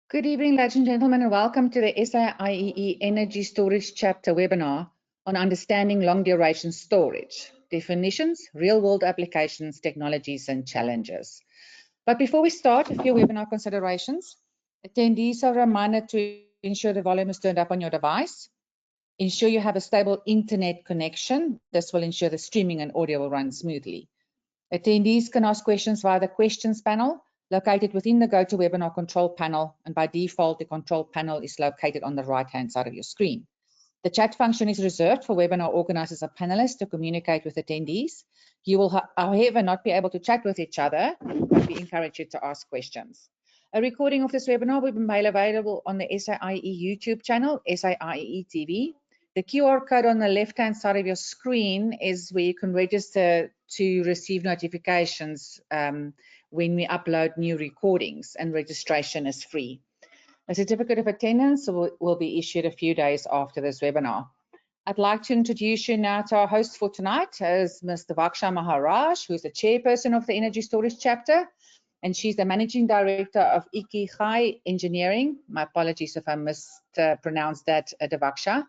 Good evening, ladies and gentlemen, and welcome to the SAIEE Energy Storage Chapter webinar on understanding long-duration storage, definitions, real-world applications, technologies, and challenges. But before we start, a few webinar considerations. Attendees are reminded to ensure the volume is turned up on your device. Ensure you have a stable internet connection. This will ensure the streaming and audio will run smoothly. Attendees can ask questions via the questions panel located within the GoToWebinar control panel, and by default, the control panel is located on the right-hand side of your screen. The chat function is reserved for webinar organizers or panelists to communicate with attendees. You will, however, not be able to chat with each other, but we encourage you to ask questions. A recording of this webinar will be made available on the SAIEE YouTube channel, SAIEE TV. The QR code on the left-hand side of your screen is where you can register to receive notifications when we upload new recordings, and registration is free. A certificate of attendance will be issued a few days after this webinar. I'd like to introduce you now to our host for tonight, as Ms. Devaksha Maharaj, who is the chairperson of the Energy Storage Chapter, and she's the Managing Director of Ikigai Engineering. My apologies if I mispronounced that, Devaksha.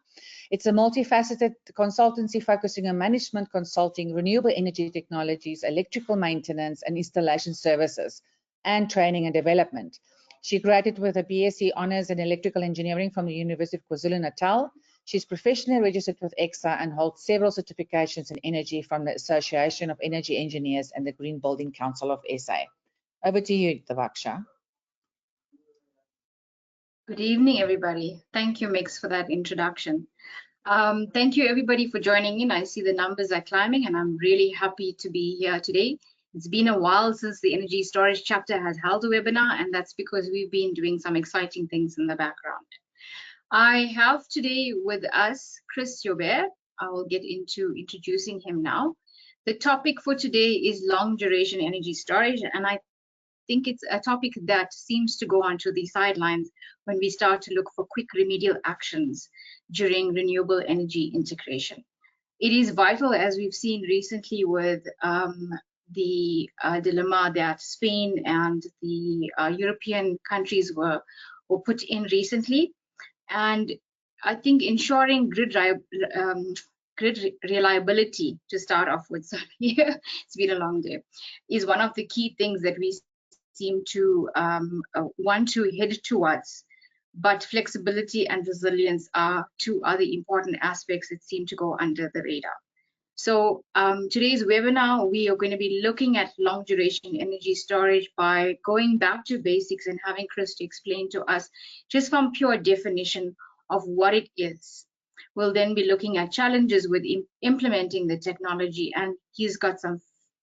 It's a multifaceted consultancy focusing on management consulting, renewable energy technologies, electrical maintenance and installation services, and training and development. She graduated with a BSc Honours in Electrical Engineering from the University of KwaZulu-Natal. She's professionally registered with EXA and holds several certifications in energy from the Association of Energy Engineers and the Green Building Council of SA. Over to you, Devaksha. Good evening, everybody. Thank you, Mix, for that introduction. Thank you, everybody, for joining in. I see the numbers are climbing, and I'm really happy to be here today. It's been a while since the Energy Storage Chapter has held a webinar, and that's because we've been doing some exciting things in the background. I have today with us Chris Joubert. I will get into introducing him now. The topic for today is long duration energy storage, and I think it's a topic that seems to go onto the sidelines when we start to look for quick remedial actions during renewable energy integration. It is vital, as we've seen recently with the dilemma that Spain and the European countries were put in recently. And I think ensuring grid reliability, to start off with, sorry, it's been a long day, is one of the key things that we seem to want to head towards. But flexibility and resilience are two other important aspects that seem to go under the radar. So today's webinar, we are going to be looking at long duration energy storage by going back to basics and having Chris to explain to us just from pure definition of what it is. We'll then be looking at challenges with implementing the technology, and he's got some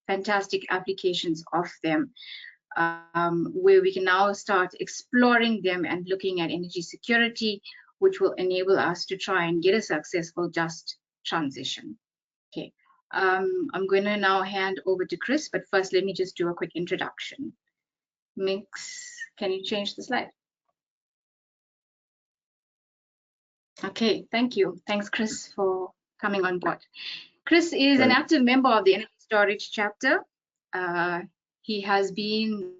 fantastic applications of them, where we can now start exploring them and looking at energy security, which will enable us to try and get a successful just transition. Okay, I'm going to now hand over to Chris, but first let me just do a quick introduction. Mix, can you change the slide? Okay, thank you. Thanks, Chris, for coming on board. Chris is an active member of the Energy Storage Chapter. He has been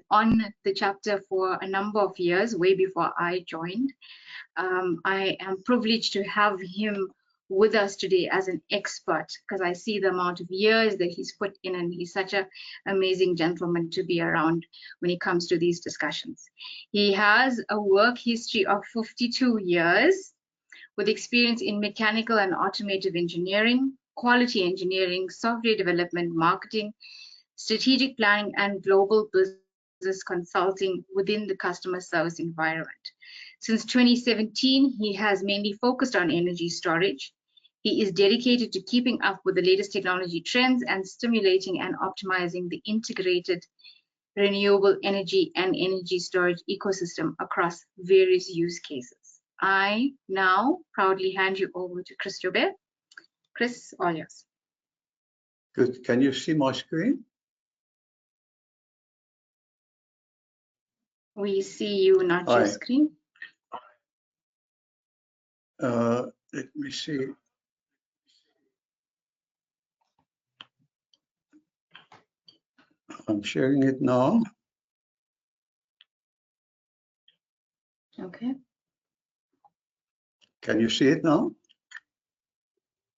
on the chapter for a number of years, way before I joined. I am privileged to have him with us today as an expert, because I see the amount of years that he's put in, and he's such an amazing gentleman to be around when it comes to these discussions. He has a work history of 52 years with experience in mechanical and automotive engineering, quality engineering, software development, marketing, strategic planning, and global business consulting within the customer service environment. Since 2017, he has mainly focused on energy storage. He is dedicated to keeping up with the latest technology trends and stimulating and optimizing the integrated renewable energy and energy storage ecosystem across various use cases. I now proudly hand you over to Chris Joubert. Chris, all yours. Good. Can you see my screen? We see you, not your screen. Let me see. I'm sharing it now. Okay. Can you see it now?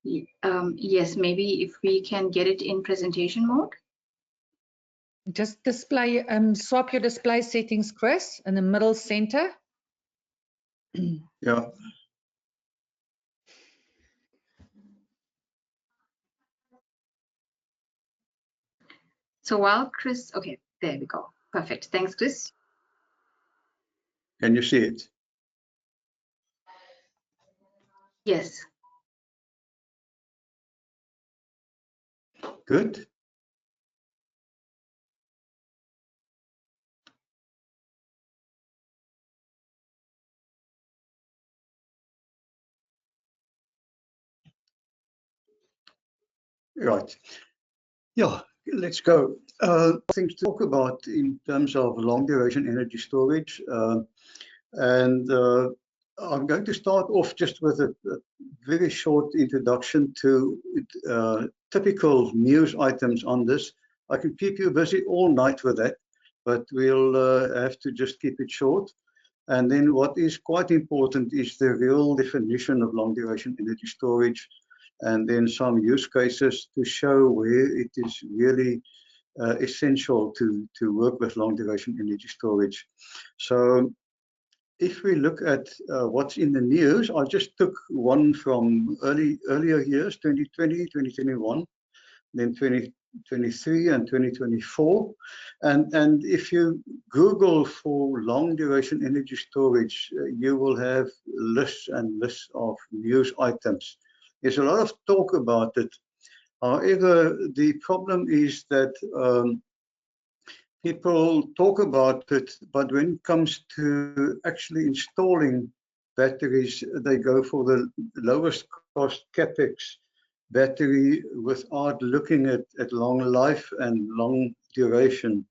Yes, maybe if we can get it in presentation mode. Just display, swap your display settings, Chris, in the middle center. Yeah. So while Chris, okay, there we go. Perfect. Thanks, Chris. Can you see it? Yes. Good. Right. Yeah, let's go. Things to talk about in terms of long duration energy storage. I'm going to start off just with a very short introduction to typical news items on this. I can keep you busy all night with that, but we'll have to just keep it short. And then what is quite important is the real definition of long duration energy storage, and then some use cases to show where it is really essential to work with long duration energy storage. So if we look at what's in the news, I just took one from earlier years, 2020, 2021, then 2023 and 2024. And if you Google for long duration energy storage, you will have lists and lists of news items. There's a lot of talk about it. However, the problem is that people talk about it, but when it comes to actually installing batteries, they go for the lowest cost CapEx battery without looking at long life and long duration.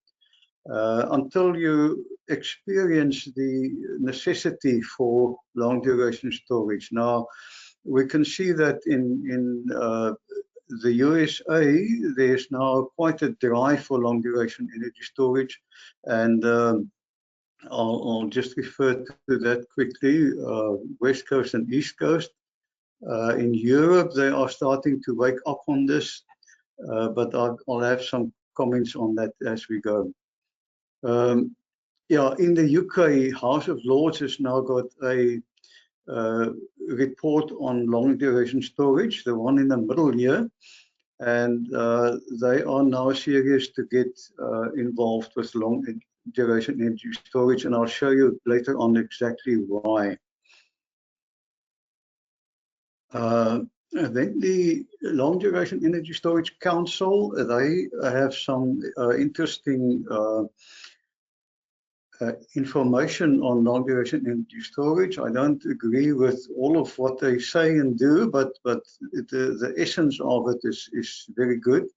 Until you experience the necessity for long duration storage. Now, we can see that in the USA, there's now quite a drive for long duration energy storage, and I'll just refer to that quickly. West Coast and East Coast. In Europe, they are starting to wake up on this, but I'll have some comments on that as we go. Yeah, in the UK, House of Lords has now got a report on long duration storage, the one in the middle here, and they are now serious to get involved with long duration energy storage, and I'll show you later on exactly why. Then the Long Duration Energy Storage Council, they have some interesting information on long duration energy storage. I don't agree with all of what they say and do, but the essence of it is very good,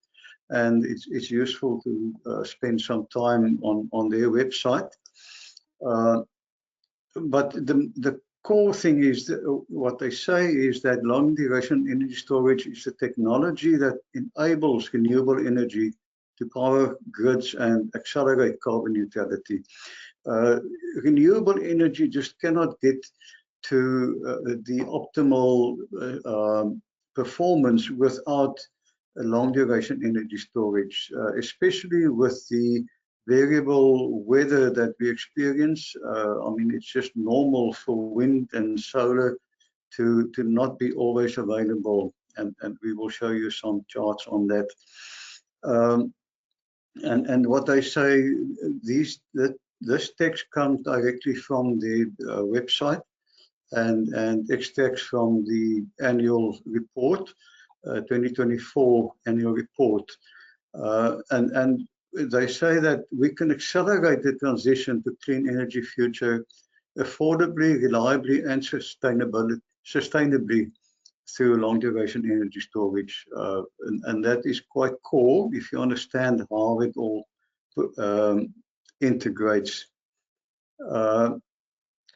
and it's useful to spend some time on their website. But the core thing is that what they say is that long duration energy storage is a technology that enables renewable energy to power grids and accelerate carbon neutrality. Renewable energy just cannot get to the optimal performance without a long duration energy storage, especially with the variable weather that we experience. I mean, it's just normal for wind and solar to not be always available, and we will show you some charts on that. And what they say, this text comes directly from the website and extracts from the annual report, 2024 annual report. And they say that we can accelerate the transition to clean energy future affordably, reliably, and sustainably through long duration energy storage. And that is quite core if you understand how it all integrates.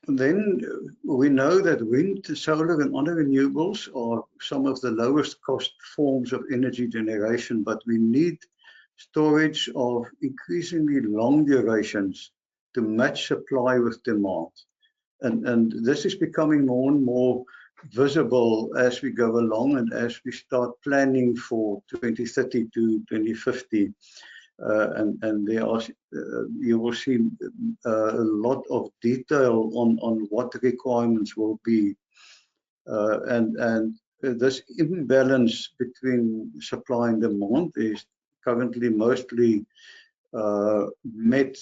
Then we know that wind, solar, and other renewables are some of the lowest cost forms of energy generation, but we need storage of increasingly long durations to match supply with demand. And this is becoming more and more visible as we go along and as we start planning for 2030 to 2050. And there are, you will see a lot of detail on what the requirements will be. And this imbalance between supply and demand is currently mostly met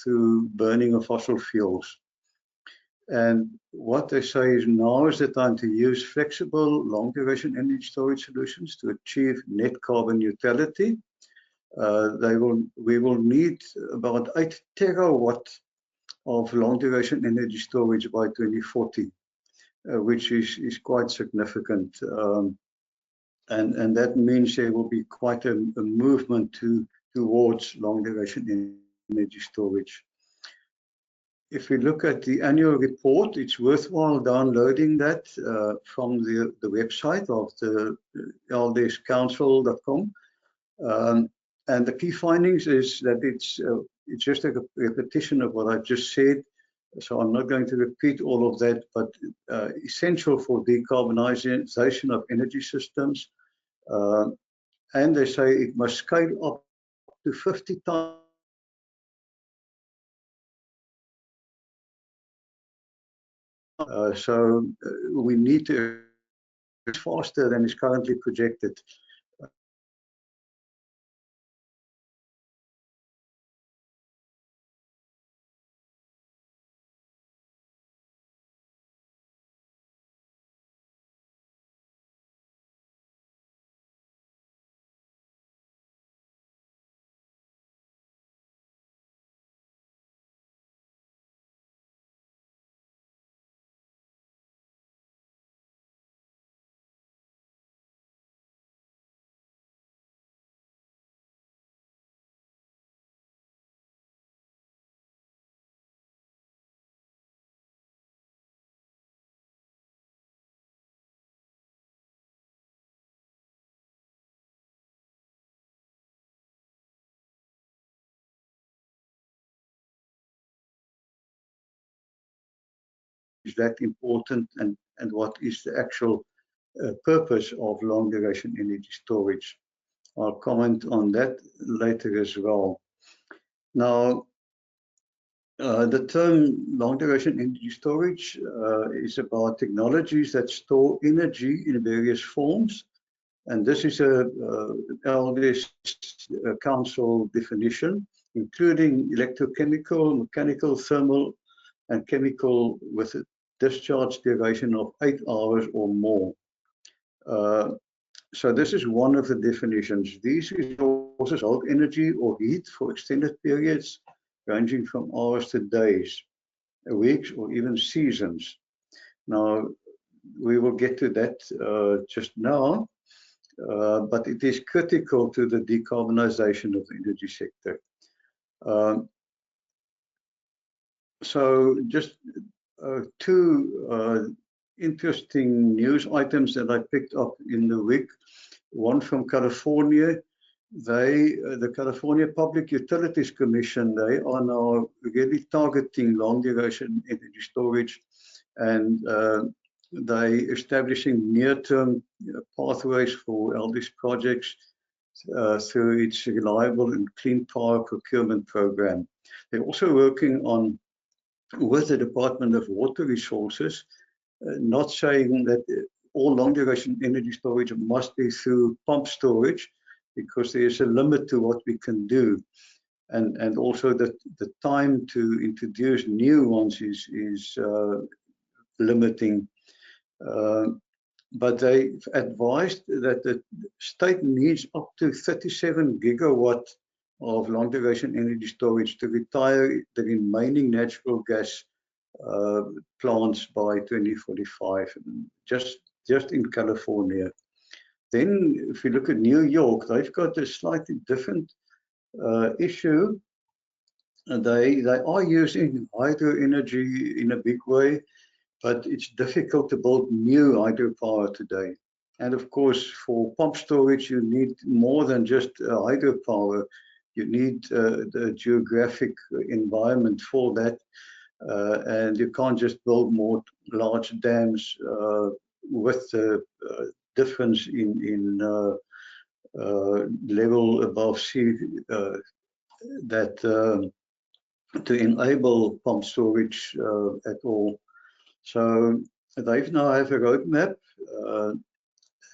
through burning of fossil fuels. And what they say is now is the time to use flexible long-duration energy storage solutions to achieve net carbon neutrality. We will need about 8 terawatts of long-duration energy storage by 2040, which is quite significant. And that means there will be quite a movement towards long-duration energy storage. If we look at the annual report, it's worthwhile downloading that from the website of the ldescouncil.com. And the key findings is that it's just a repetition of what I've just said. So I'm not going to repeat all of that, but essential for decarbonization of energy systems. And they say it must scale up to 50 times. So we need to faster than is currently projected. Is that important, and what is the actual purpose of long duration energy storage? I'll comment on that later as well. Now, the term long duration energy storage is about technologies that store energy in various forms, and this is a LDES Council definition, including electrochemical, mechanical, thermal, and chemical with a discharge duration of 8 hours or more. So this is one of the definitions. These resources hold energy or heat for extended periods, ranging from hours to days, weeks, or even seasons. Now, we will get to that just now, but it is critical to the decarbonization of the energy sector. So just two interesting news items that I picked up in the week. One from California. The California Public Utilities Commission, they are now really targeting long duration energy storage, and they establishing near-term pathways for LDES projects through its reliable and clean power procurement program. They're also working on with the Department of Water Resources, not saying that all long duration energy storage must be through pump storage, because there's a limit to what we can do, and also that the time to introduce new ones is limiting. But they advised that the state needs up to 37 gigawatt of long duration energy storage to retire the remaining natural gas plants by 2045, just in California. Then if you look at New York, they've got a slightly different issue. They are using hydro energy in a big way, but it's difficult to build new hydropower today. And of course, for pump storage, you need more than just hydropower. You need the geographic environment for that. and you can't just build more large dams with the difference in level above sea to enable pump storage at all. So they now have a roadmap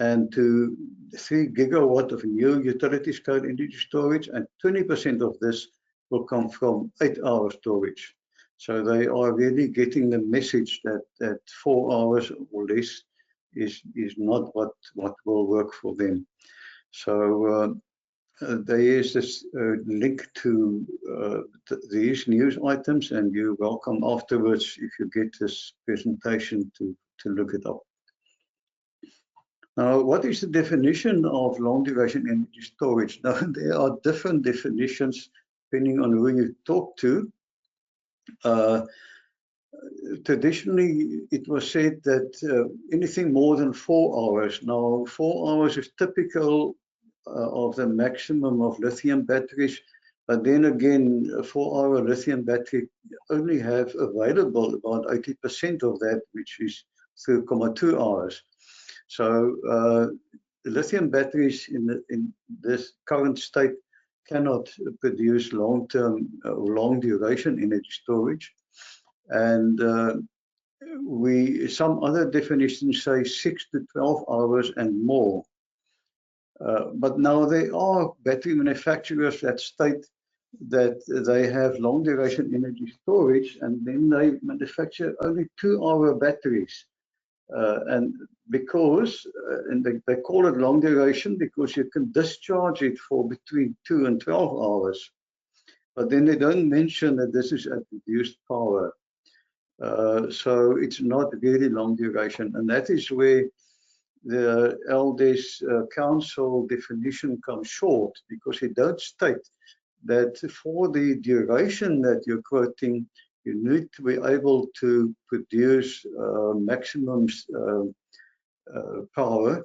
and to 3 gigawatt of new utility scale energy storage, and 20% of this will come from 8-hour storage. So they are really getting the message that 4 hours or less is not what will work for them. So there is this link to these news items, and you're welcome afterwards if you get this presentation to look it up. Now, what is the definition of long duration energy storage? Now, there are different definitions depending on who you talk to. Traditionally, it was said that anything more than 4 hours. Now, 4 hours is typical of the maximum of lithium batteries, but then again, a 4-hour lithium battery only have available about 80% of that, which is 3.2 hours. So lithium batteries in this current state cannot produce long-term, long-duration energy storage. And some other definitions say 6 to 12 hours and more. But now there are battery manufacturers that state that they have long-duration energy storage, and then they manufacture only 2-hour batteries. And because, and they call it long duration because you can discharge it for between 2 and 12 hours. But then they don't mention that this is at reduced power. So it's not really long duration. And that is where the LDES Council definition comes short, because it does state that for the duration that you're quoting, you need to be able to produce maximum power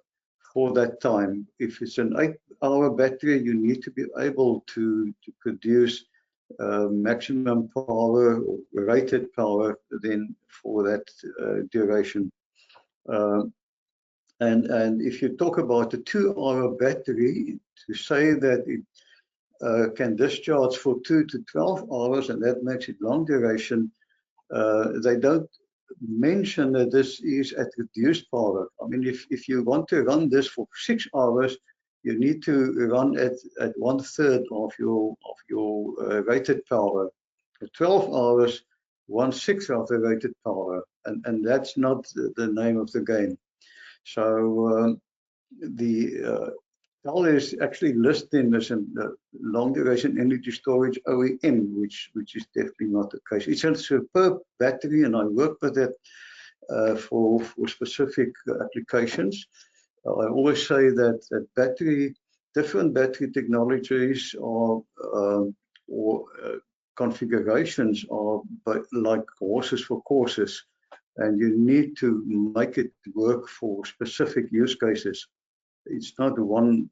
for that time. If it's an 8-hour battery, you need to be able to produce maximum power or rated power then for that duration. And if you talk about a 2-hour battery, to say that it can discharge for 2 to 12 hours, and that makes it long duration, they don't mention that this is at reduced power. I mean, if you want to run this for 6 hours, you need to run at 1/3 of your rated power. For 12 hours, 1/6 of the rated power, and that's not the name of the game. So TAL is actually listed as a long duration energy storage OEM, which is definitely not the case. It's a superb battery, and I work with it for specific applications. I always say that different battery technologies or configurations are like horses for courses, and you need to make it work for specific use cases. It's not one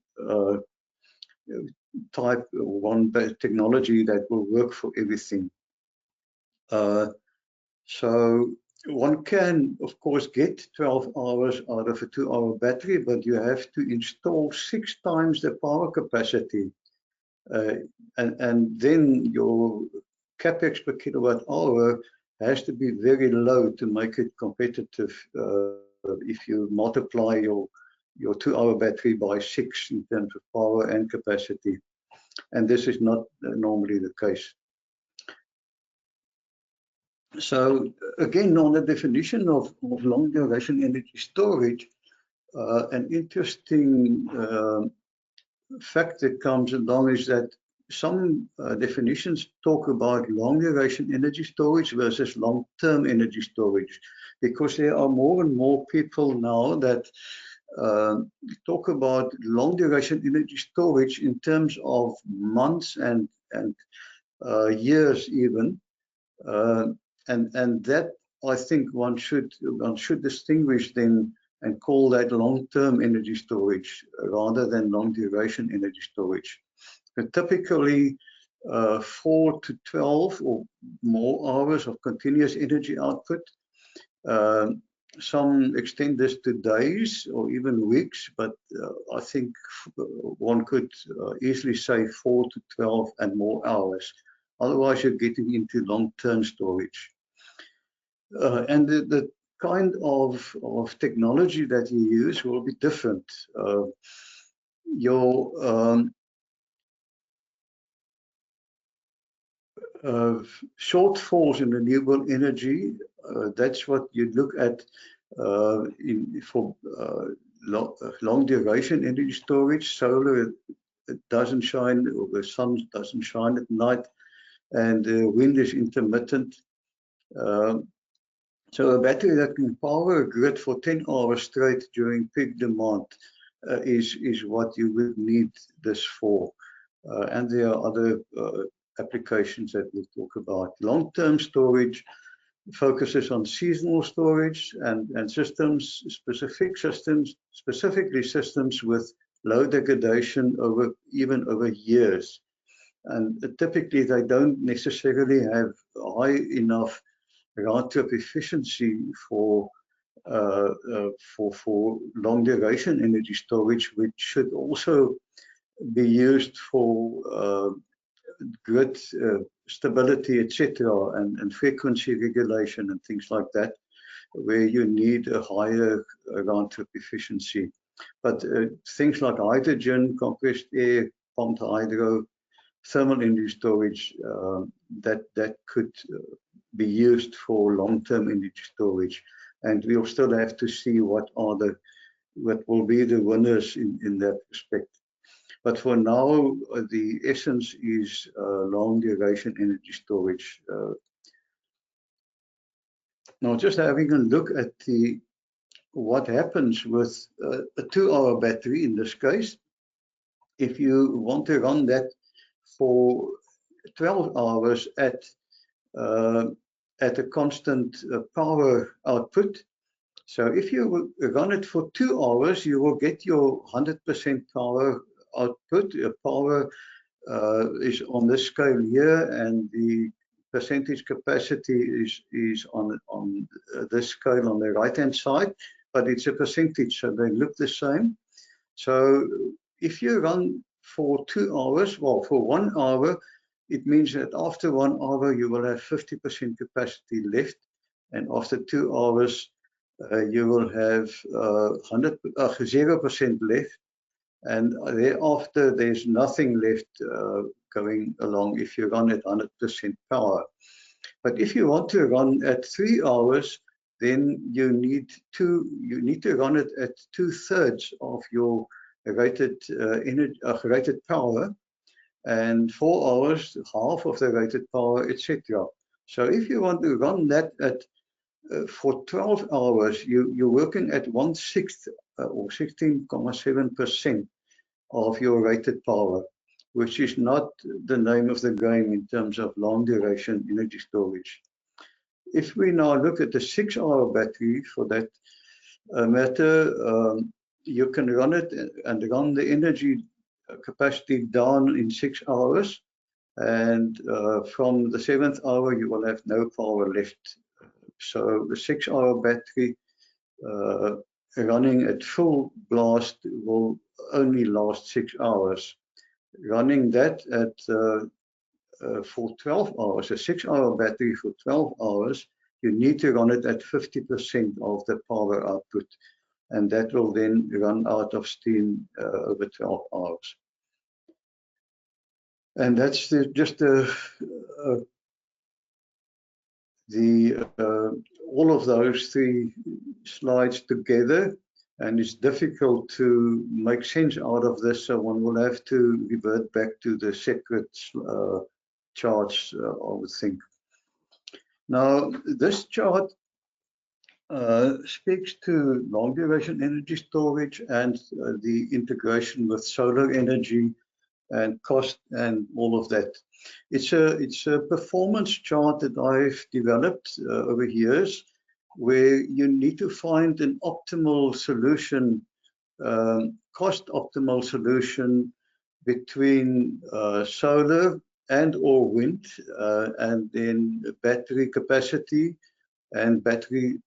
type or one technology that will work for everything. So one can, of course, get 12 hours out of a 2-hour battery, but you have to install 6 times the power capacity. And then your capex per kilowatt hour has to be very low to make it competitive. If you multiply your 2-hour battery by 6 in terms of power and capacity, and this is not normally the case. So again, on the definition of long duration energy storage, an interesting fact that comes along is that some definitions talk about long duration energy storage versus long-term energy storage, because there are more and more people now that talk about long duration energy storage in terms of months and years even, and that I think one should distinguish then and call that long-term energy storage rather than long duration energy storage. But typically 4 to 12 or more hours of continuous energy output. Some extend this to days or even weeks, but I think one could easily say 4 to 12 and more hours. Otherwise, you're getting into long-term storage. And the kind of technology that you use will be different. Your shortfalls in renewable energy, that's what you look at for long duration energy storage. Solar, it doesn't shine, or the sun doesn't shine at night, and wind is intermittent. So a battery that can power a grid for 10 hours straight during peak demand is what you would need this for. And there are other applications that we'll talk about. Long-term storage focuses on seasonal storage and systems, specifically systems with low degradation even over years. And typically they don't necessarily have high enough round-trip efficiency for long duration energy storage, which should also be used for grid stability, etc., and frequency regulation and things like that, where you need a higher round-trip efficiency. But things like hydrogen, compressed air, pumped hydro, thermal energy storage, that could be used for long-term energy storage. And we'll still have to see what will be the winners in that respect. But for now, the essence is long duration energy storage. Now, just having a look at what happens with a 2-hour battery in this case. If you want to run that for 12 hours at a constant power output. So if you run it for 2 hours, you will get your 100% power output. Power is on this scale here, and the percentage capacity is on this scale on the right-hand side, but it's a percentage, so they look the same. So if you run for 2 hours, well, for 1 hour, it means that after 1 hour you will have 50% capacity left, and after 2 hours you will have 0% left, and thereafter there's nothing left going along if you run at 100% power. But if you want to run at 3 hours, then you need to run it at 2/3 of your rated rated power, and 4 hours, half of the rated power, etc. So if you want to run that at for 12 hours, you're working at 1/6 or 16.7% of your rated power, which is not the name of the game in terms of long duration energy storage. If we now look at the 6-hour battery for that matter, you can run it and run the energy capacity down in 6 hours, and from the 7th hour you will have no power left. So the 6-hour battery running at full blast will only last 6 hours. Running that at for 12 hours, a 6-hour battery for 12 hours, you need to run it at 50% of the power output, and that will then run out of steam over 12 hours. And that's just all of those 3 slides together, and it's difficult to make sense out of this, so one will have to revert back to the separate charts, I would think. Now, this chart speaks to long duration energy storage and the integration with solar energy and cost and all of that. It's a performance chart that I've developed over years, where you need to find an optimal solution, cost optimal solution between solar and or wind, and then battery capacity and battery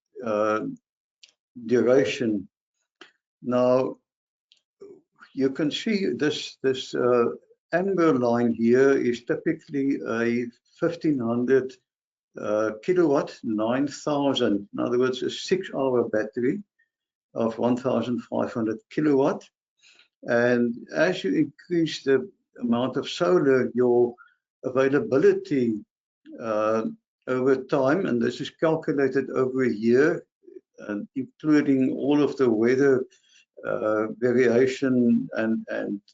duration. Now, you can see this amber line here is typically a 1500 kilowatt, 9000. In other words, a 6-hour battery of 1500 kilowatt. And as you increase the amount of solar, your availability over time, and this is calculated over a year, and including all of the weather variation and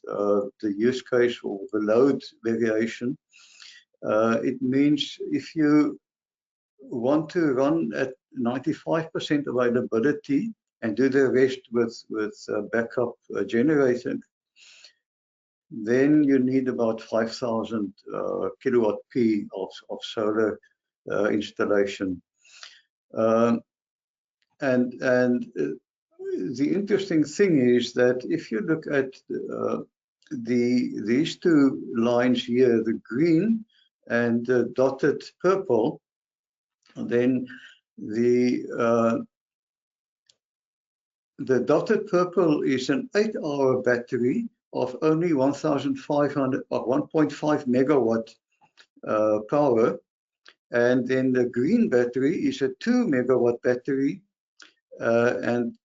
the use case or the load variation. It means if you want to run at 95% availability and do the rest with backup generator, then you need about 5,000 kilowatt P of solar installation. The interesting thing is that if you look at these two lines here, the green and the dotted purple, then the dotted purple is an 8-hour battery of only 1,500 or 1.5 megawatt power, and then the green battery is a 2 megawatt battery, and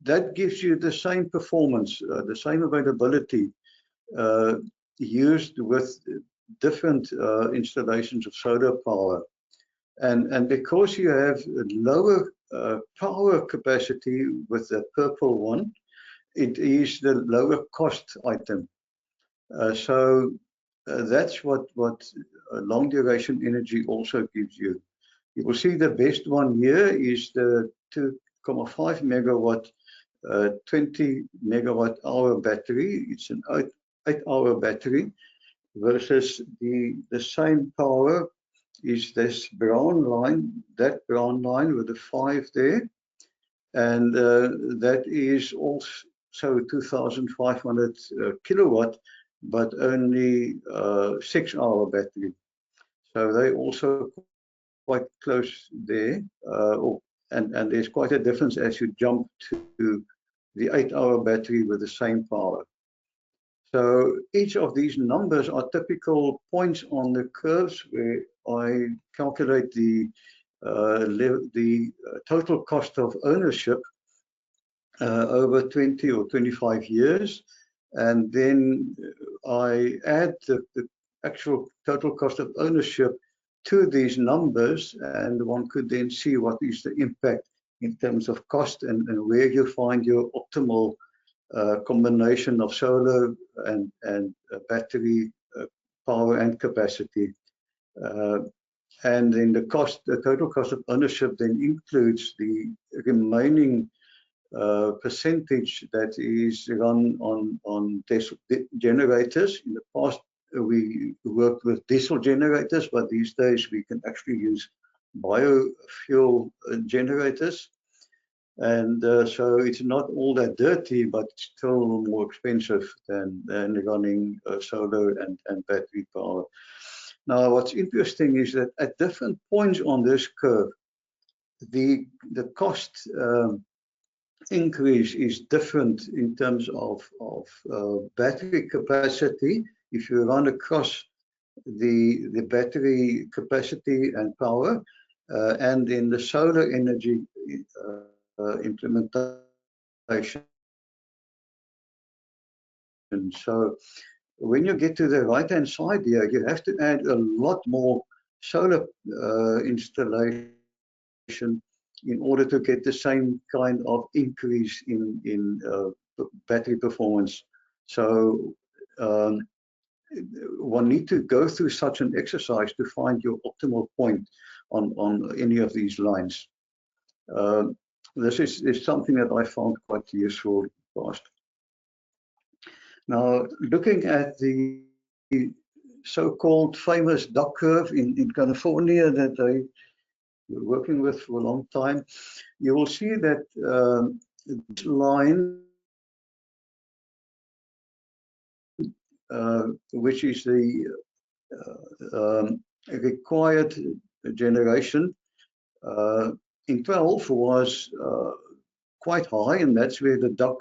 that gives you the same performance, the same availability used with different installations of solar power. And because you have lower power capacity with the purple one, it is the lower cost item. So that's what long duration energy also gives you. You will see the best one here is the 2.5 megawatt 20 megawatt hour battery. It's an 8-hour battery versus the same power is this brown line, that brown line with the 5 there, and that is also 2,500 kilowatt, but only 6-hour battery. So they also quite close there, and there's quite a difference as you jump to the 8-hour battery with the same power. So each of these numbers are typical points on the curves where I calculate the total cost of ownership over 20 or 25 years, and then I add the actual total cost of ownership to these numbers, and one could then see what is the impact in terms of cost and where you find your optimal combination of solar and battery power and capacity. And then the total cost of ownership then includes the remaining percentage that is run on diesel generators. In the past, we worked with diesel generators, but these days we can actually use biofuel generators. And so it's not all that dirty, but still more expensive than running solar and battery power. Now, what's interesting is that at different points on this curve, the cost increase is different in terms of battery capacity. If you run across the battery capacity and power, and in the solar energy implementation. So when you get to the right-hand side here, you have to add a lot more solar installation in order to get the same kind of increase in battery performance. So one need to go through such an exercise to find your optimal point on any of these lines. This is something that I found quite useful in the past. Now, looking at the so-called famous duck curve in California that I were working with for a long time, you will see that this line which is the required generation in 12 was quite high, and that's where the duck,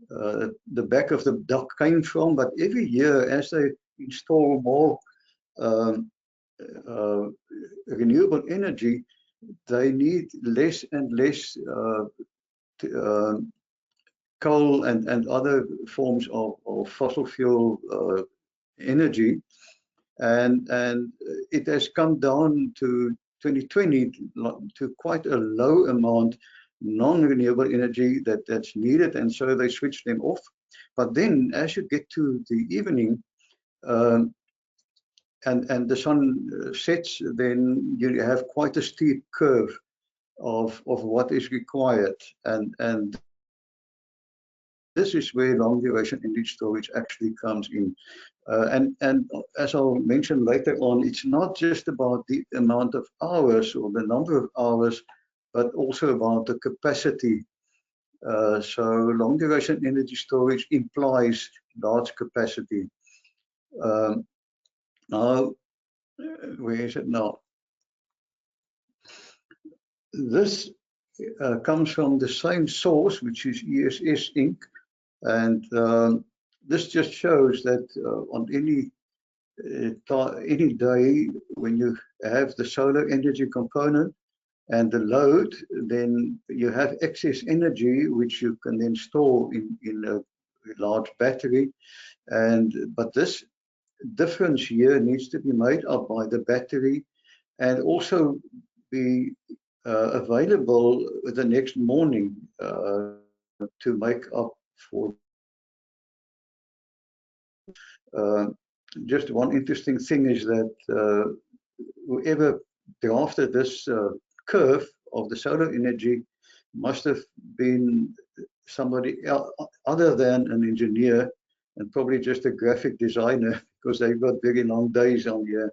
the back of the duck came from. But every year, as they install more renewable energy, they need less and less coal and other forms of fossil fuel energy, and it has come down to 2020 to quite a low amount non-renewable energy that's needed, and so they switch them off. But then as you get to the evening and the sun sets, then you have quite a steep curve of what is required, and this is where long duration energy storage actually comes in. And as I'll mention later on, it's not just about the amount of hours or the number of hours, but also about the capacity. So long duration energy storage implies large capacity. Now, where is it now? This comes from the same source, which is ESS Inc. And this just shows that on any day when you have the solar energy component and the load, then you have excess energy which you can then store in a large battery. But this difference here needs to be made up by the battery and also be available the next morning to make up for. Just one interesting thing is that whoever drafted this curve of the solar energy must have been somebody other than an engineer, and probably just a graphic designer, because they've got very long days on here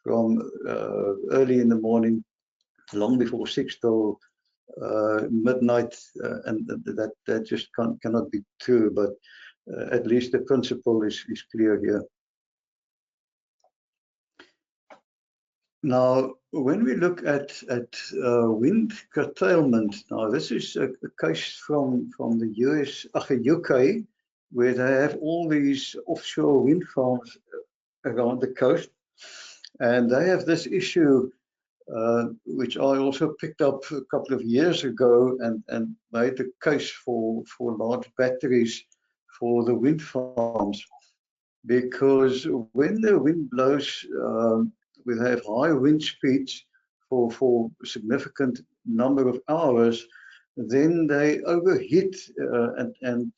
from early in the morning, long before 6 till midnight, and that just cannot be true, but at least the principle is clear here. Now, when we look at wind curtailment, now this is a case from the UK, where they have all these offshore wind farms around the coast, and they have this issue which I also picked up a couple of years ago and made the case for large batteries for the wind farms, because when the wind blows, we have high wind speeds for a significant number of hours, then they overheat and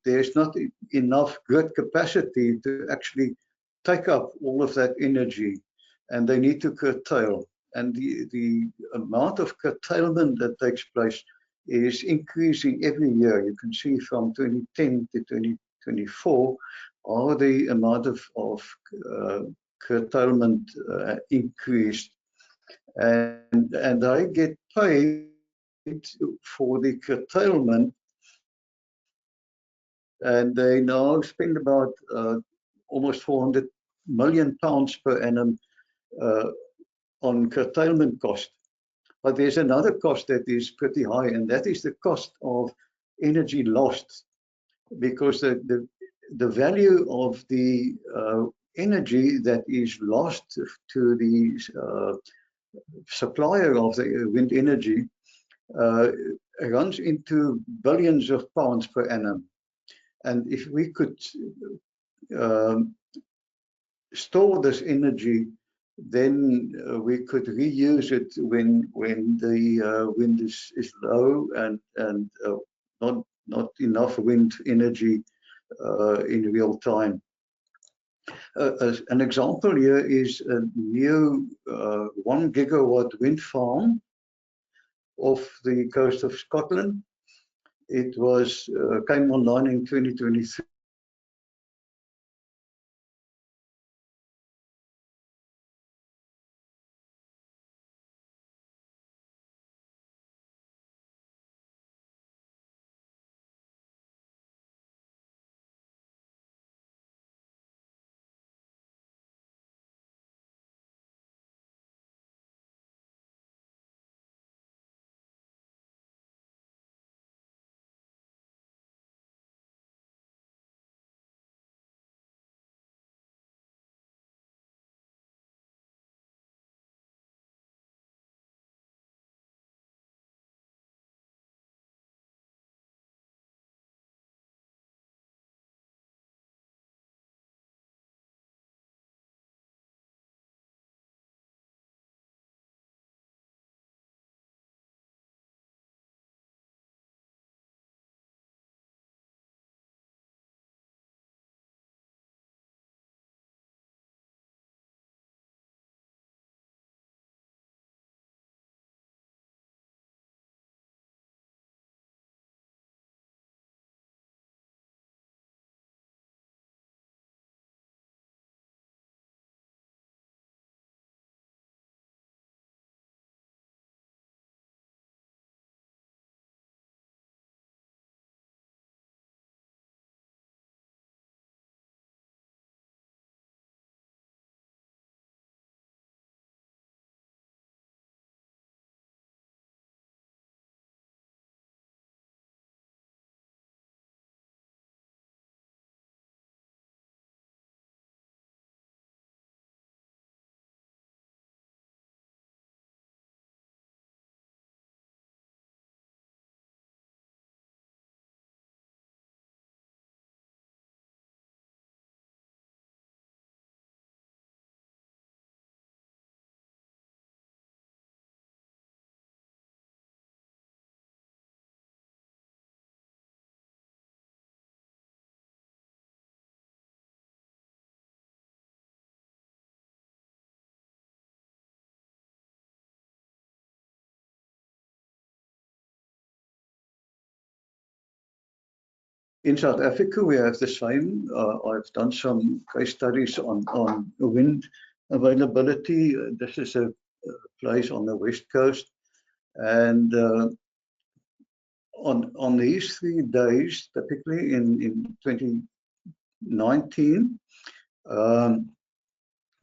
there's not enough grid capacity to actually take up all of that energy, and they need to curtail. And the amount of curtailment that takes place is increasing every year. You can see from 2010 to 2024, all the amount of curtailment increased, and they get paid for the curtailment, and they now spend about almost 400 million pounds per annum on curtailment cost. But there's another cost that is pretty high, and that is the cost of energy lost, because the value of the energy that is lost to the supplier of the wind energy runs into billions of pounds per annum. And if we could store this energy, then we could reuse it when the wind is low and not enough wind energy in real time. An example here is a new 1 gigawatt wind farm off the coast of Scotland. It was came online in 2023. In South Africa, we have the same. I've done some case studies on wind availability. This is a place on the west coast, and on these 3 days, typically in 2019,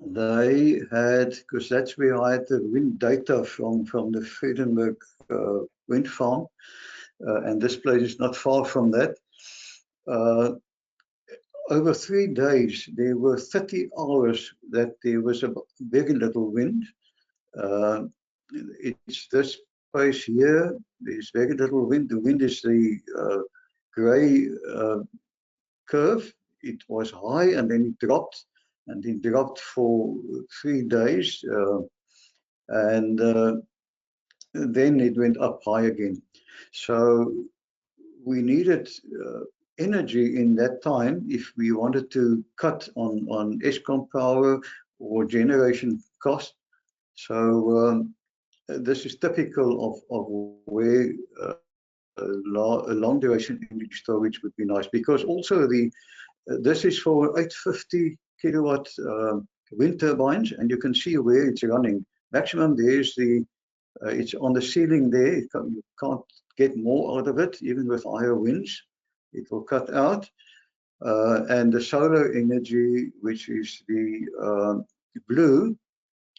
they had, because that's where I had the wind data from the Vredenburg wind farm, and this place is not far from that. Over 3 days, there were 30 hours that there was very little wind. It's this place here, there's very little wind. The wind is the grey curve. It was high and then it dropped, and it dropped for 3 days, and then it went up high again. So we needed energy in that time if we wanted to cut on Eskom power or generation cost. So this is typical of where a long duration energy storage would be nice, because also this is for 850 kilowatt wind turbines, and you can see where it's running. Maximum there's it's on the ceiling there. You can't get more out of it, even with higher winds. It will cut out. And the solar energy, which is the blue,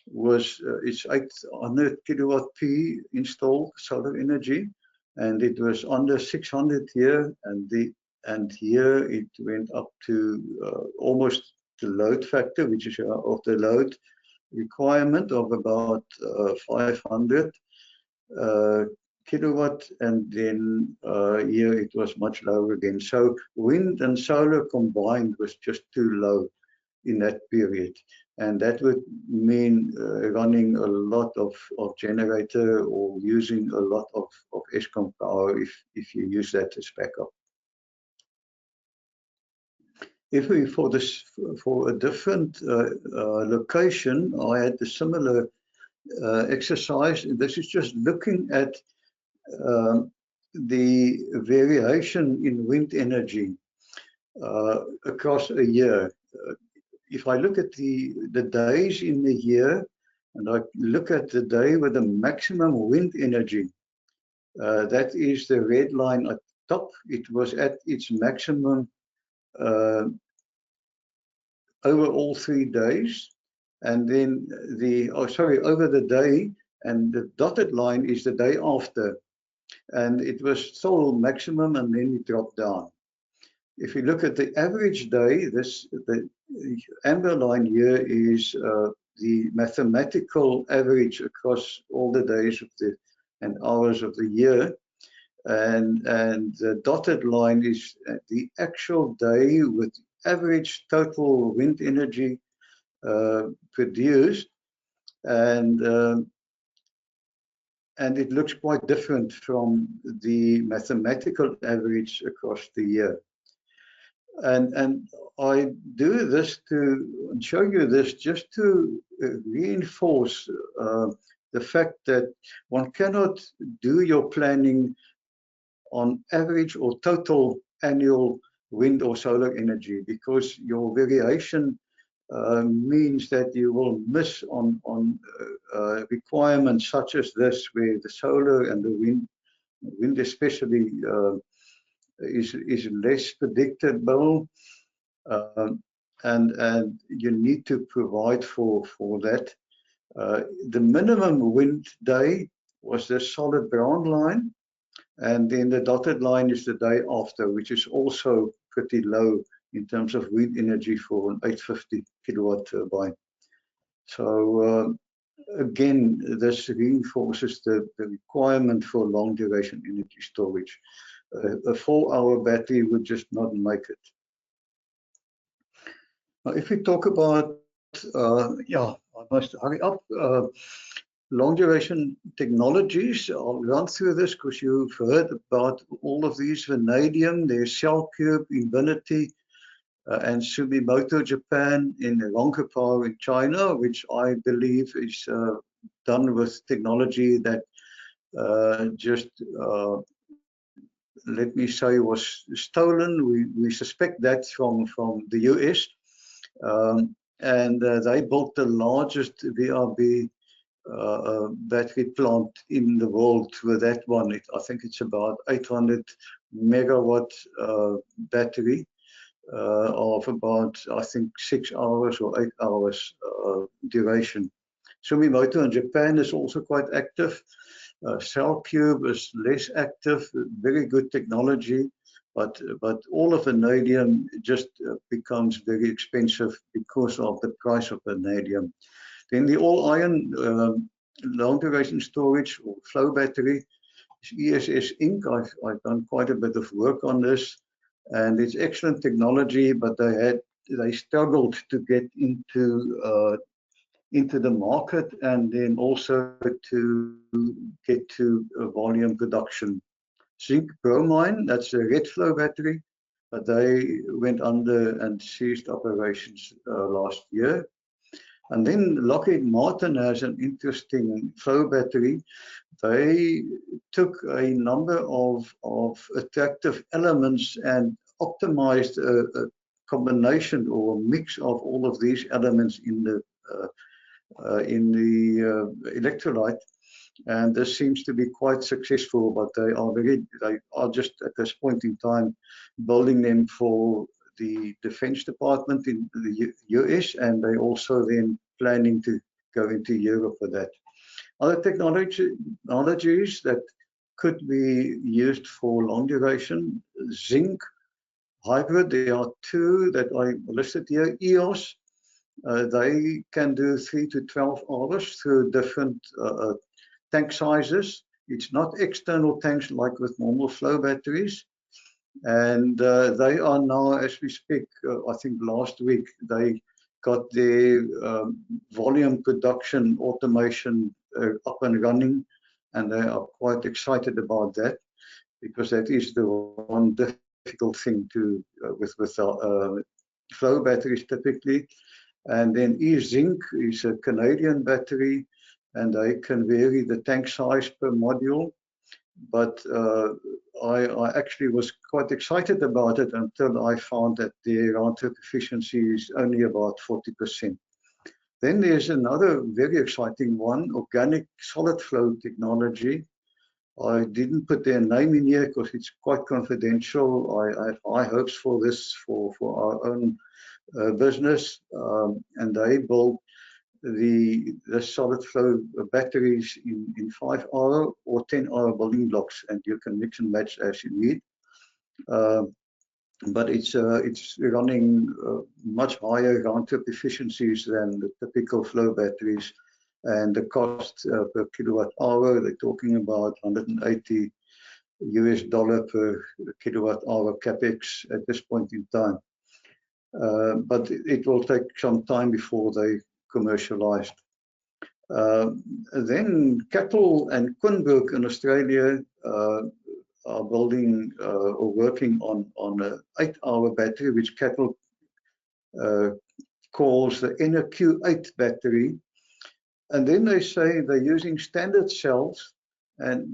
was it's 800 kilowatt P installed solar energy, and it was under 600 here, and here it went up to almost the load factor, which is of the load requirement of about 500 kilowatt, and then here it was much lower again. So wind and solar combined was just too low in that period, and that would mean running a lot of generator or using a lot of Eskom power if you use that as backup. If we for a different location, I had a similar exercise. This is just looking at the variation in wind energy across a year. If I look at the days in the year, and I look at the day with the maximum wind energy, that is the red line at the top. It was at its maximum over all 3 days, and then over the day, and the dotted line is the day after, and it was still maximum, and then it dropped down. If you look at the average day, the amber line here is the mathematical average across all the days of and hours of the year, and the dotted line is the actual day with average total wind energy produced, and it looks quite different from the mathematical average across the year. And I do this to show you this just to reinforce the fact that one cannot do your planning on average or total annual wind or solar energy, because your variation means that you will miss on requirements such as this, where the solar and the wind especially is less predictable, and you need to provide for that. The minimum wind day was the solid brown line, and then the dotted line is the day after, which is also pretty low in terms of wind energy for an 850 kilowatt turbine. So again, this reinforces the requirement for long duration energy storage. A 4-hour battery would just not make it. Now, if we talk about, I must hurry up. Long duration technologies, I'll run through this because you've heard about all of these. Vanadium, there's CellCube, Invinity, and Sumitomo Japan in Ronco Power in China, which I believe is done with technology that just let me say, was stolen. We suspect that from the US. And they built the largest VRB battery plant in the world with that one. I think it's about 800 megawatt battery of about, I think, 6 hours or 8 hours duration. Sumitomo in Japan is also quite active. CellCube is less active, very good technology, but all of vanadium just becomes very expensive because of the price of vanadium. Then the all-iron long duration storage or flow battery is ESS Inc. I've done quite a bit of work on this, and it's excellent technology, but they struggled to get into the market and then also to get to volume production. Zinc bromine, that's a red flow battery, but they went under and ceased operations last year. And then Lockheed Martin has an interesting flow battery. They took a number of attractive elements and optimized a combination or a mix of all of these elements in the electrolyte, and this seems to be quite successful. But they are just at this point in time building them for the Defense Department in the US, and they also then planning to go into Europe for that. Other technologies that could be used for long duration: zinc hybrid. There are two that I listed here. EOS. They can do 3 to 12 hours through different tank sizes. It's not external tanks like with normal flow batteries. And they are now, as we speak, I think last week, they got their volume production automation up and running. And they are quite excited about that, because that is the one difficult thing to with flow batteries typically. And then eZinc is a Canadian battery, and they can vary the tank size per module. But I actually was quite excited about it until I found that the round-trip efficiency is only about 40%. Then there's another very exciting one, organic solid flow technology. I didn't put their name in here because it's quite confidential. I have high hopes for this for our own business, and they build the solid flow batteries in 5-hour or 10-hour building blocks, and you can mix and match as you need. But it's running much higher round-trip efficiencies than the typical flow batteries, and the cost per kilowatt hour, they're talking about $180 per kilowatt hour capex at this point in time. But it will take some time before they commercialized. Then Kettle and Quinbrook in Australia are building or working on an 8-hour battery, which Kettle calls the NQ8 battery. And then they say they're using standard cells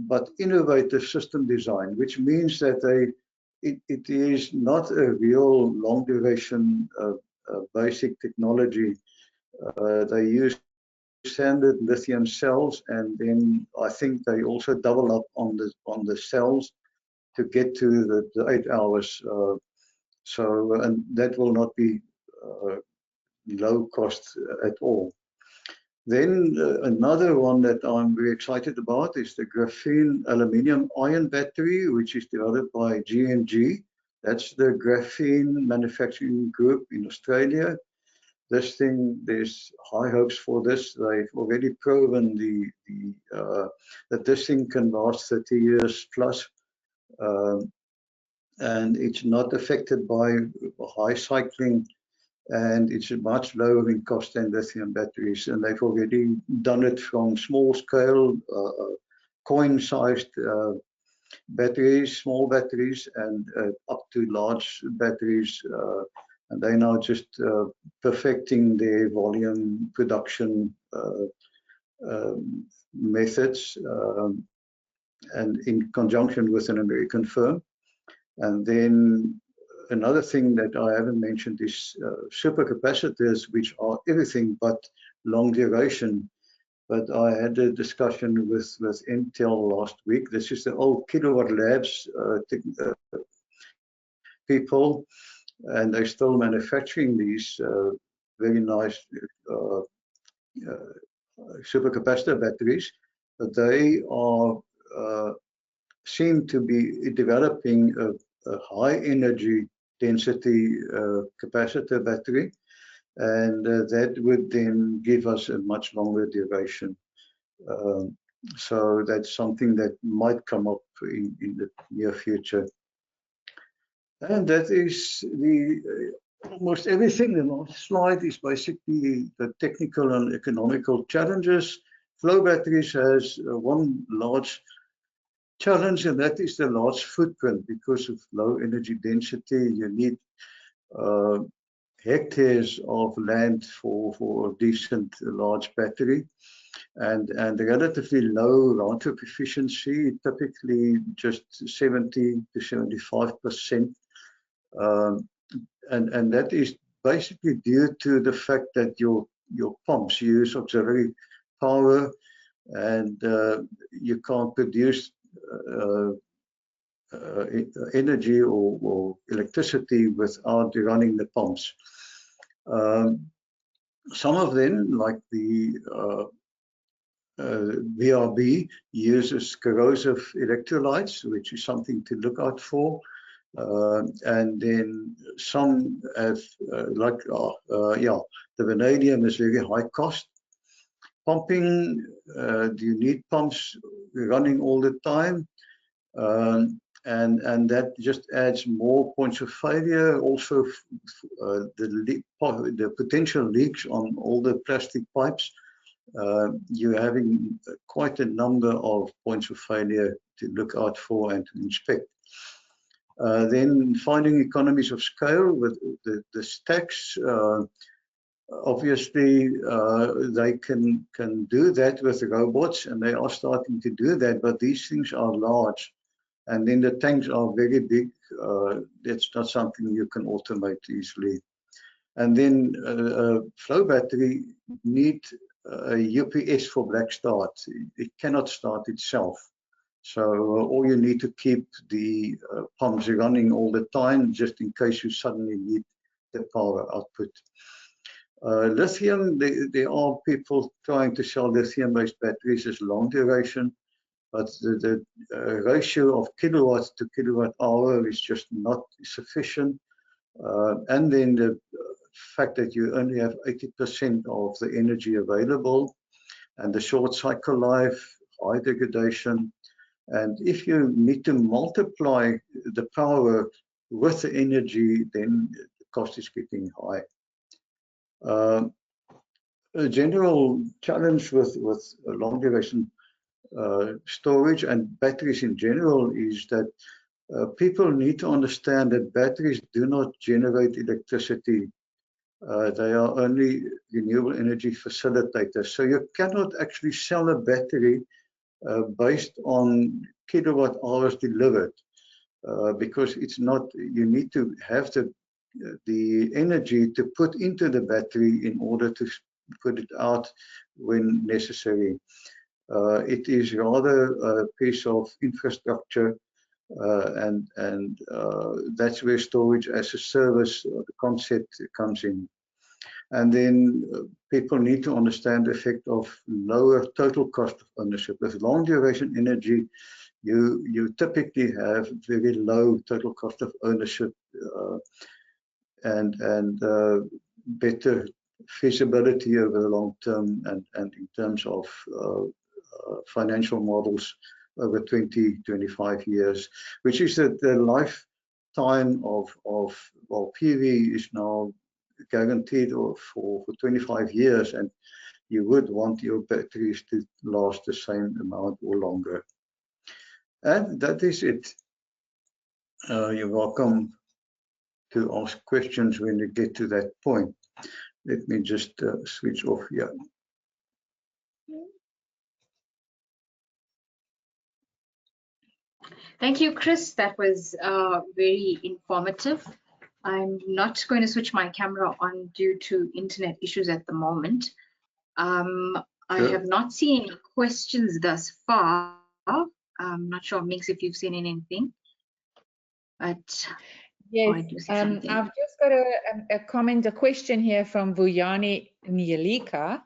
but innovative system design, which means that it is not a real long duration basic technology. They use standard lithium cells, and then I think they also double up on the cells to get to the 8 hours. And that will not be low cost at all. Then another one that I'm very excited about is the graphene aluminium ion battery, which is developed by GMG. That's the graphene manufacturing group in Australia. This thing, there's high hopes for this. They've already proven that this thing can last 30 years plus, and it's not affected by high cycling, and it's much lower in cost than lithium batteries. And they've already done it from small scale, coin-sized batteries, small batteries, and up to large batteries. And they're now just perfecting their volume production methods, and in conjunction with an American firm. And then another thing that I haven't mentioned is supercapacitors, which are everything but long duration. But I had a discussion with Intel last week. This is the old Kilowatt Labs people, and they're still manufacturing these very nice supercapacitor batteries. But they are seem to be developing a high energy density capacitor battery, and that would then give us a much longer duration. So that's something that might come up in the near future. And that is the almost everything. The last slide is basically the technical and economical challenges. Flow batteries has one large challenge, and that is the large footprint. Because of low energy density, you need hectares of land for a decent large battery, and relatively low round-trip efficiency, typically just 70 to 75%, and that is basically due to the fact that your pumps use auxiliary power, and you can't produce energy or electricity without running the pumps. Some of them, like the VRB, uses corrosive electrolytes, which is something to look out for. And then some have, the vanadium is very high cost. Pumping, do you need pumps running all the time? And that just adds more points of failure. Also, the potential leaks on all the plastic pipes. You're having quite a number of points of failure to look out for and to inspect. Then finding economies of scale with the stacks. Obviously, they can do that with robots, and they are starting to do that, but these things are large. And then the tanks are very big. That's not something you can automate easily. And then flow battery need a UPS for black start. It cannot start itself. So all you need to keep the pumps running all the time, just in case you suddenly need the power output. Lithium, there are people trying to sell lithium-based batteries as long duration, but the ratio of kilowatts to kilowatt hour is just not sufficient. And then the fact that you only have 80% of the energy available, and the short cycle life, high degradation. And if you need to multiply the power with the energy, then the cost is getting high. A general challenge with long duration storage and batteries in general is that people need to understand that batteries do not generate electricity. They are only renewable energy facilitators. So you cannot actually sell a battery based on kilowatt hours delivered, because it's not. You need to have the energy to put into the battery in order to put it out when necessary. It is rather a piece of infrastructure, and that's where storage as a service, the concept comes in. And then people need to understand the effect of lower total cost of ownership. With long duration energy, you typically have very low total cost of ownership, and better feasibility over the long term, and in terms of financial models over 20-25 years, which is that the lifetime of PV is now guaranteed for 25 years, and you would want your batteries to last the same amount or longer. And that is it. You're welcome to ask questions when you get to that point. Let me just switch off here. Thank you, Chris. That was very informative. I'm not going to switch my camera on due to internet issues at the moment. I have not seen any questions thus far. I'm not sure, Mix, if you've seen anything. But yes, I do see something. I've just got a comment, a question here from Vuyani Nyelika.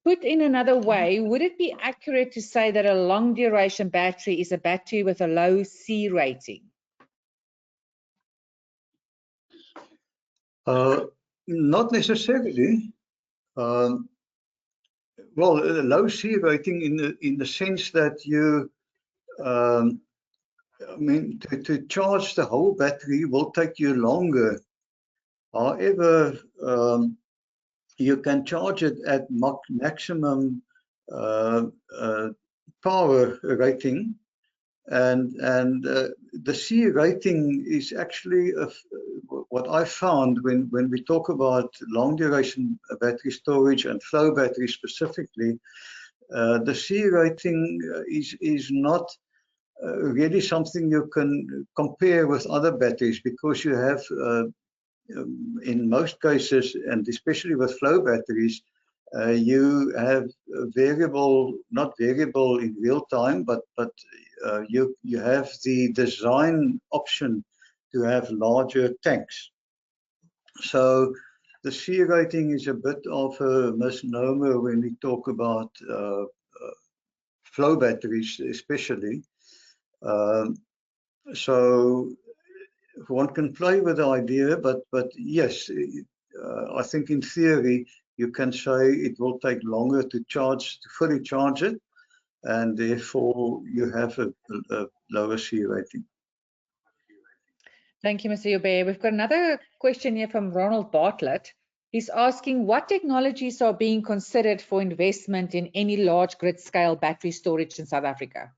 Put in another way, would it be accurate to say that a long duration battery is a battery with a low C rating? Not necessarily. Well, a low C rating in the sense that you, I mean, to charge the whole battery will take you longer. However, you can charge it at maximum power rating, and the C rating is actually what I found when we talk about long duration battery storage and flow battery specifically. The C rating is not really something you can compare with other batteries, because you have in most cases, and especially with flow batteries, you have variable, not variable in real time, but you have the design option to have larger tanks. So the C rating is a bit of a misnomer when we talk about flow batteries, especially. So one can play with the idea, but yes, I think in theory you can say it will take longer to fully charge it, and therefore you have a lower C rating. Thank you, Mr. Joubert. We've got another question here from Ronald Bartlett. He's asking what technologies are being considered for investment in any large grid scale battery storage in South Africa?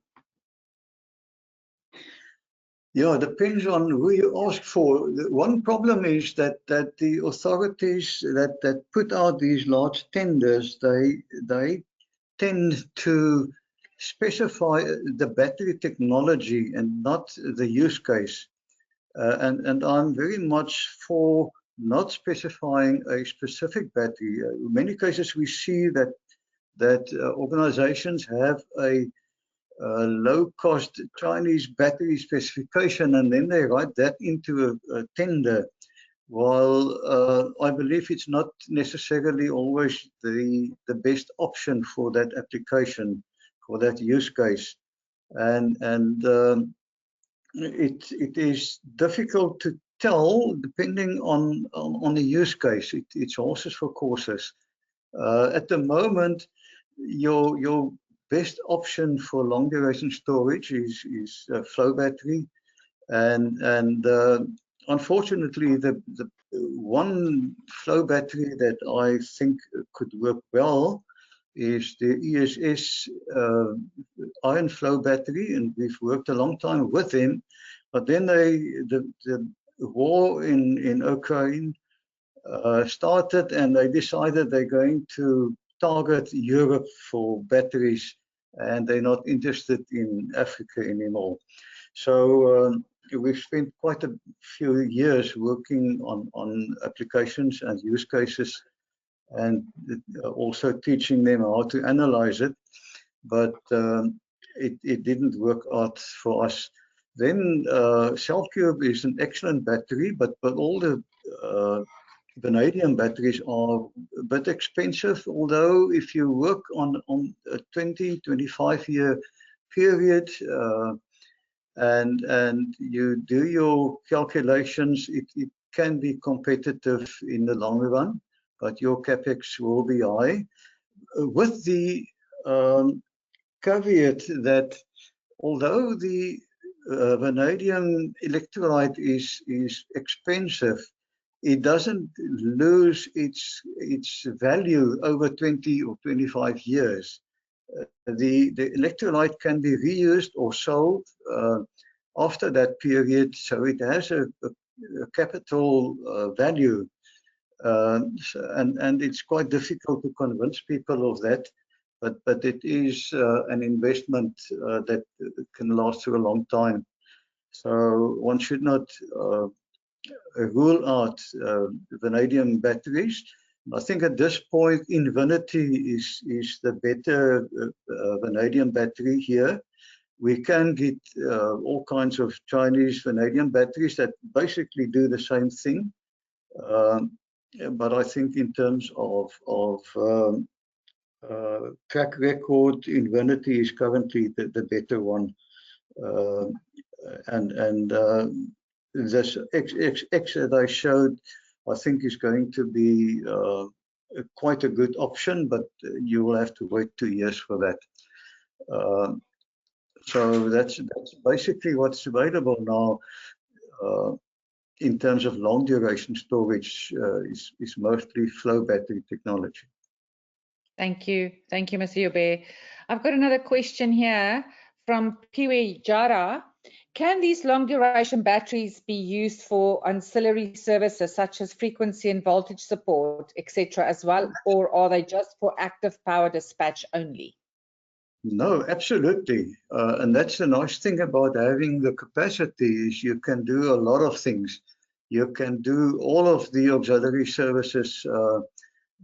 Yeah, it depends on who you ask for. One problem is that the authorities that put out these large tenders, they tend to specify the battery technology and not the use case. And I'm very much for not specifying a specific battery. In many cases, we see that organizations have a low-cost Chinese battery specification, and then they write that into a tender. While I believe it's not necessarily always the best option for that application, for that use case, and it is difficult to tell depending on the use case. It's horses for courses. At the moment, your best option for long duration storage is a flow battery, and unfortunately the one flow battery that I think could work well is the ESS iron flow battery, and we've worked a long time with them, but then the war in Ukraine started, and they decided they're going to target Europe for batteries, and they're not interested in Africa anymore. So we've spent quite a few years working on applications and use cases, and also teaching them how to analyze it, but it didn't work out for us. Then CellCube is an excellent battery, but all the vanadium batteries are a bit expensive, although if you work on a 20-25 year period and you do your calculations, it can be competitive in the long run, but your capex will be high, with the caveat that although the vanadium electrolyte is expensive, it doesn't lose its value over 20 or 25 years. The electrolyte can be reused or sold after that period, so it has a capital value, and it's quite difficult to convince people of that. but it is an investment that can last for a long time. So one should not rule out vanadium batteries. I think at this point, Invinity is the better vanadium battery here. We can get all kinds of Chinese vanadium batteries that basically do the same thing. But I think in terms of track record, Invinity is currently the better one. This X that I showed, I think is going to be quite a good option, but you will have to wait 2 years for that. So that's basically what's available now. In terms of long duration storage, is mostly flow battery technology. Thank you, Mr. Joubert. I've got another question here from Piwe Jara. Can these long duration batteries be used for ancillary services such as frequency and voltage support, etc. as well, or are they just for active power dispatch only? No, absolutely. And that's the nice thing about having the capacity is you can do a lot of things. You can do all of the auxiliary services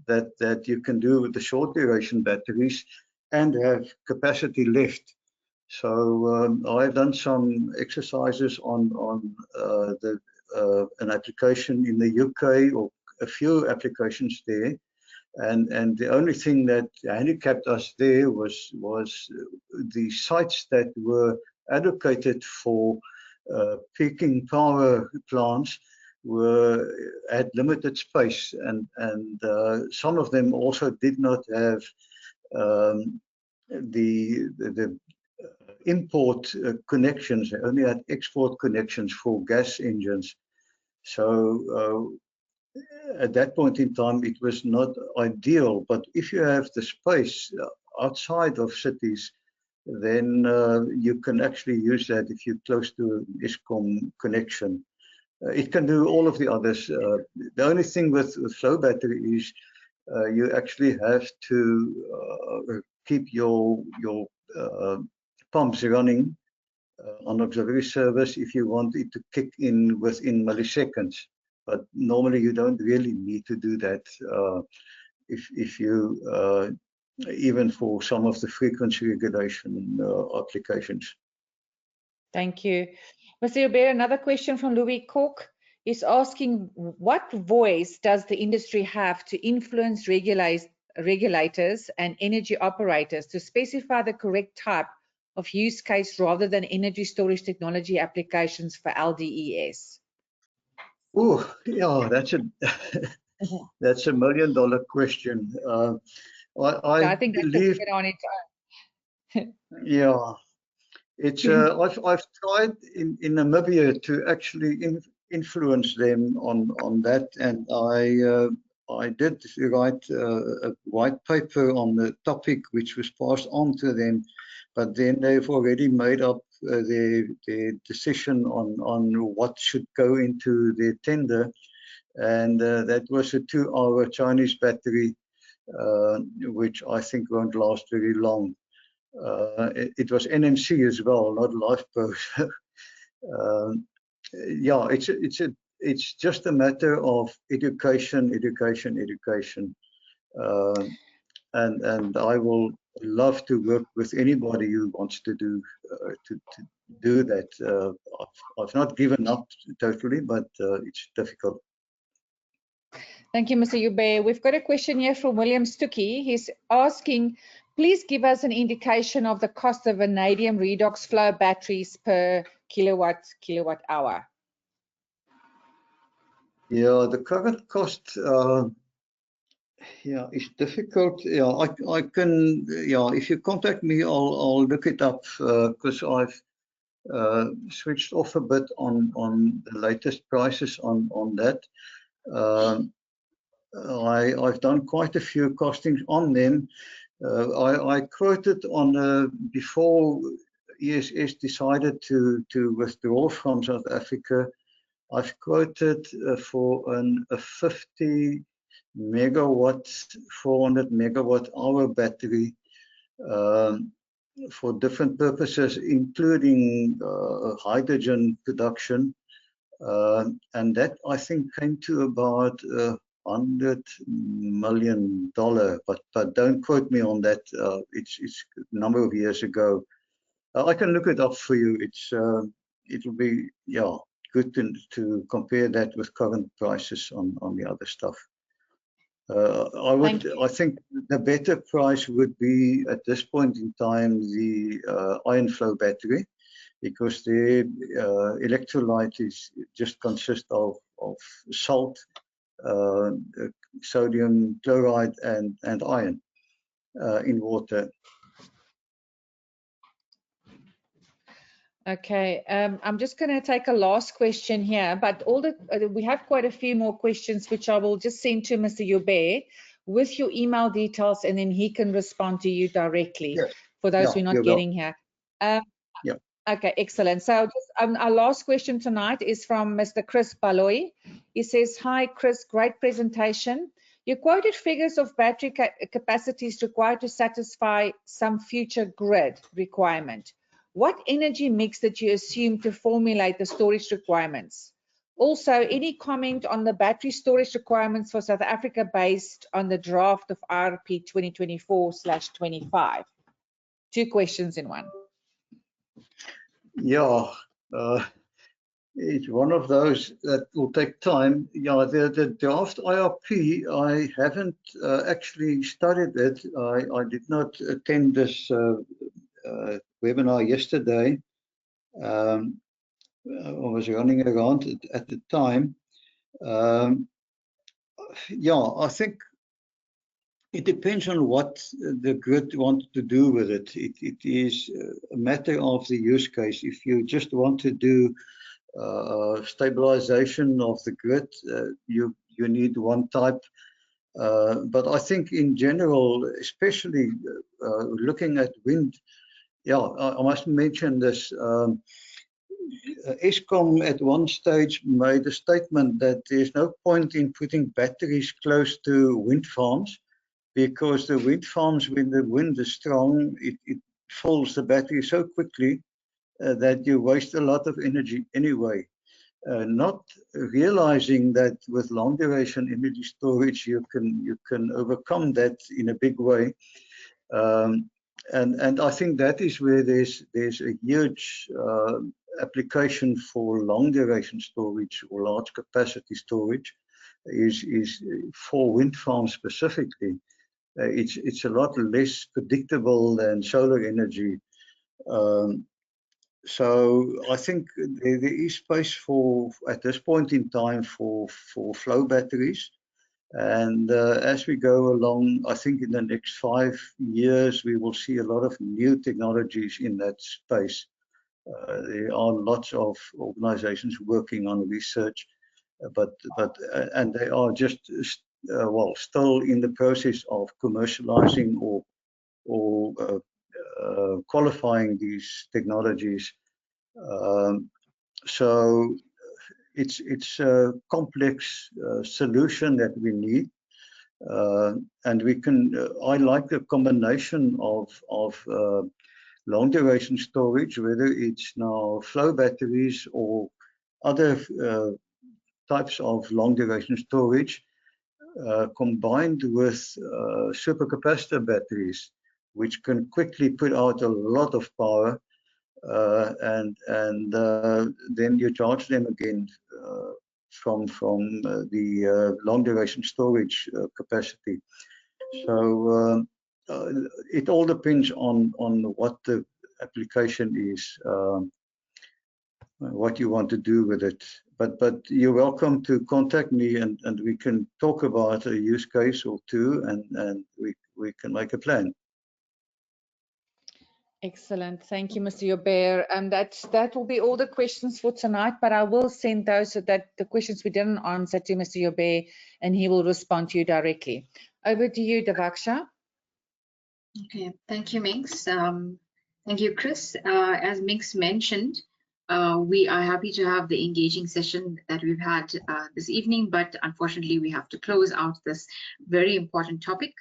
that you can do with the short duration batteries and have capacity left. So I've done some exercises on an application in the UK, or a few applications there, and the only thing that handicapped us there was the sites that were allocated for peaking power plants had limited space, and some of them also did not have the import connections. They only had export connections for gas engines. So at that point in time, it was not ideal. But if you have the space outside of cities, then you can actually use that if you're close to an Eskom connection. It can do all of the others. The only thing with flow battery is you actually have to keep your pumps running on auxiliary service if you want it to kick in within milliseconds. But normally you don't really need to do that if you even for some of the frequency regulation applications. Thank you. Mr. Joubert, another question from Louis Cook is asking, what voice does the industry have to influence regulators and energy operators to specify the correct type of use case rather than energy storage technology applications for LDES? Oh, yeah, that's a that's $1 million question. I think believe, that's on its own. Yeah, it's I've tried in Namibia to actually influence them on that, and I did write a white paper on the topic, which was passed on to them, but then they've already made up their decision on what should go into their tender, and that was a 2-hour Chinese battery, which I think won't last very long. It was NMC as well, not LifePro. Yeah, it's just a matter of education, and I will love to work with anybody who wants to do that. I've not given up totally, but it's difficult. Thank you, Mr. Joubert. We've got a question here from William Stuckey. He's asking, please give us an indication of the cost of vanadium redox flow batteries per kilowatt hour. Yeah, the current cost, yeah, is difficult. Yeah, I can. Yeah, if you contact me, I'll look it up because I've switched off a bit on the latest prices on that. I've done quite a few costings on them. I quoted on before ESS decided to withdraw from South Africa. I've quoted for a 50 megawatt, 400 megawatt hour battery for different purposes, including hydrogen production. And that, I think, came to about $100 million, but don't quote me on that. It's a number of years ago. I can look it up for you. It'll be, yeah, good to compare that with current prices on the other stuff. I think the better price would be at this point in time the iron flow battery, because the electrolyte is just consists of salt, sodium chloride, and iron in water. Okay, I'm just going to take a last question here, but we have quite a few more questions, which I will just send to Mr. Joubert with your email details, and then he can respond to you directly. Yes. For those who are not getting here. Yeah. Okay, excellent. So just, our last question tonight is from Mr. Chris Baloy. He says, hi, Chris, great presentation. You quoted figures of battery capacities required to satisfy some future grid requirement. What energy mix did you assume to formulate the storage requirements? Also, any comment on the battery storage requirements for South Africa based on the draft of RP 2024/25? Two questions in one. Yeah, it's one of those that will take time. Yeah, the draft IRP, I haven't actually studied it. I did not attend this webinar yesterday. I was running around at the time. Yeah, I think it depends on what the grid wants to do with it. It is a matter of the use case. If you just want to do stabilization of the grid, you need one type. But I think in general, especially looking at wind, yeah, I must mention this. Eskom at one stage made a statement that there's no point in putting batteries close to wind farms, because the wind farms, when the wind is strong, it fills the battery so quickly that you waste a lot of energy anyway. Not realizing that with long duration energy storage you can overcome that in a big way. And I think that is where there's a huge application for long duration storage or large capacity storage is for wind farms specifically. It's a lot less predictable than solar energy. So I think there is space for, at this point in time, for flow batteries. And as we go along, I think in the next 5 years, we will see a lot of new technologies in that space. There are lots of organizations working on research, and they are just, well, still in the process of commercializing or qualifying these technologies. So it's a complex solution that we need, and we can. I like the combination of long duration storage, whether it's now flow batteries or other types of long duration storage, combined with supercapacitor batteries, which can quickly put out a lot of power, and then you charge them again from the long duration storage capacity. So it all depends on what the application is, what you want to do with it. But you're welcome to contact me, and we can talk about a use case or two, and we can make a plan. Excellent. Thank you, Mr. Joubert. That will be all the questions for tonight, but I will send those, so that the questions we didn't answer, to Mr. Joubert, and he will respond to you directly. Over to you, Davaksha. Okay, thank you, Minx. Thank you, Chris. As Minx mentioned, we are happy to have the engaging session that we've had this evening, but unfortunately we have to close out this very important topic.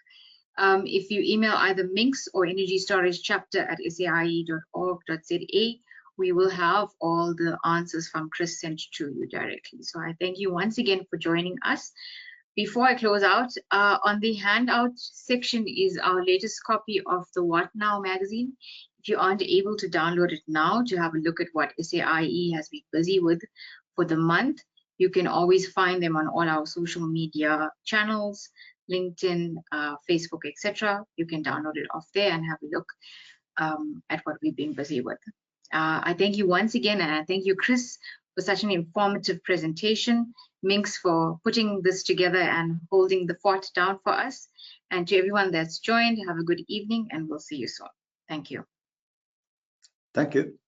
If you email either Minx or Energy Storage Chapter at saie.org.za, we will have all the answers from Chris sent to you directly. So I thank you once again for joining us. Before I close out, on the handout section is our latest copy of the What Now magazine. If you aren't able to download it now to have a look at what SAIE has been busy with for the month, you can always find them on all our social media channels, LinkedIn, Facebook, etc. You can download it off there and have a look at what we've been busy with. I thank you once again, and I thank you, Chris, for such an informative presentation. Minx for putting this together and holding the fort down for us. And to everyone that's joined, have a good evening, and we'll see you soon. Thank you. Thank you.